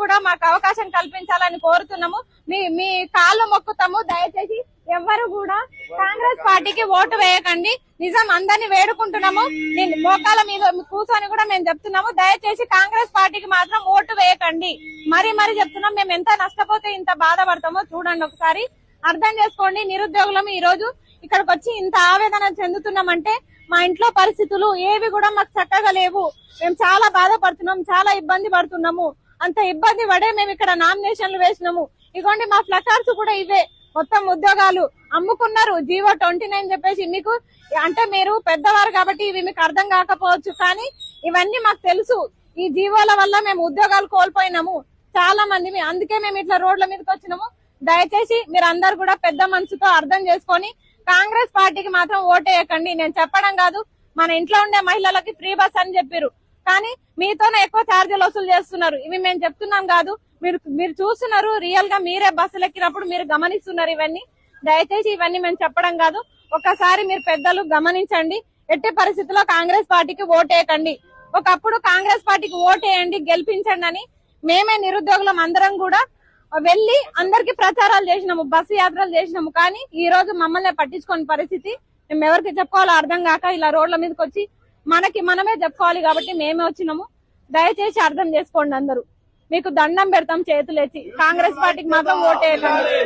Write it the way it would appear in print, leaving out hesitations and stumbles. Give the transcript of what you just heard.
కూడా మాకు అవకాశం కల్పించాలని కోరుతున్నాము. మీ కాళ్ళు మొక్కుతాము. దయచేసి ఎవ్వరు కూడా కాంగ్రెస్ పార్టీకి ఓటు వేయకండి. నిజం అందరినీ వేడుకుంటున్నాము. మోకాల మీద కూర్చొని కూడా మేము చెప్తున్నాము. దయచేసి కాంగ్రెస్ పార్టీకి మాత్రం ఓటు వేయకండి. మరి చెప్తున్నాం. మేము ఎంత నష్టపోతే ఇంత బాధపడతామో చూడండి, ఒకసారి అర్థం చేసుకోండి. నిరుద్యోగులం ఈ రోజు ఇక్కడికి వచ్చి ఇంత ఆవేదన చెందుతున్నామంటే మా ఇంట్లో పరిస్థితులు ఏవి కూడా మాకు చక్కగా లేవు. మేము చాలా బాధపడుతున్నాం, చాలా ఇబ్బంది పడుతున్నాము. అంత ఇబ్బంది పడే మేము ఇక్కడ నామినేషన్లు వేసినాము. ఇగోండి మా ఫ్లకార్డ్స్ కూడా ఇవే. మొత్తం ఉద్యోగాలు అమ్ముకున్నారు. జీవో 29 చెప్పేసి. మీకు అంటే మీరు పెద్దవారు కాబట్టి ఇవి మీకు అర్థం కాకపోవచ్చు, కానీ ఇవన్నీ మాకు తెలుసు. ఈ జీవోల వల్ల మేము ఉద్యోగాలు కోల్పోయినాము చాలా మంది. అందుకే మేము ఇట్లా రోడ్ల మీదకి వచ్చినాము. దయచేసి మీరు అందరు కూడా పెద్ద మనసుతో అర్థం చేసుకొని కాంగ్రెస్ పార్టీకి మాత్రం ఓటేయకండి. నేను చెప్పడం కాదు, మన ఇంట్లో ఉండే మహిళలకి ఫ్రీ బస్ అని చెప్పారు, కానీ మీతోనే ఎక్కువ ఛార్జీలు వసూలు చేస్తున్నారు. ఇవి మేము చెప్తున్నాం కాదు, మీరు చూస్తున్నారు. రియల్ గా మీరే బస్సులు ఎక్కినప్పుడు మీరు గమనిస్తున్నారు ఇవన్నీ. దయచేసి ఇవన్నీ మేము చెప్పడం కాదు, ఒకసారి మీరు పెద్దలు గమనించండి. ఎట్టి పరిస్థితుల్లో కాంగ్రెస్ పార్టీకి ఓటేయకండి. ఒకప్పుడు కాంగ్రెస్ పార్టీకి ఓటేయండి, గెలిపించండి అని మేమే నిరుద్యోగులం అందరం కూడా వెళ్లి అందరికి ప్రచారాలు చేసినాము, బస్సు యాత్రలు చేసినాము. కానీ ఈ రోజు మమ్మల్ని పట్టించుకోని పరిస్థితి. మేము ఎవరికి చెప్పుకోవాలో అర్థం కాక ఇలా రోడ్ల మీదకి వచ్చి మనమే చెప్పుకోవాలి కాబట్టి మేమే వచ్చినాము. దయచేసి అర్థం చేసుకోండి అందరూ. మీకు దండం పెడతాం చేతులేసి. కాంగ్రెస్ పార్టీకి మాత్రం ఓటేయకండి.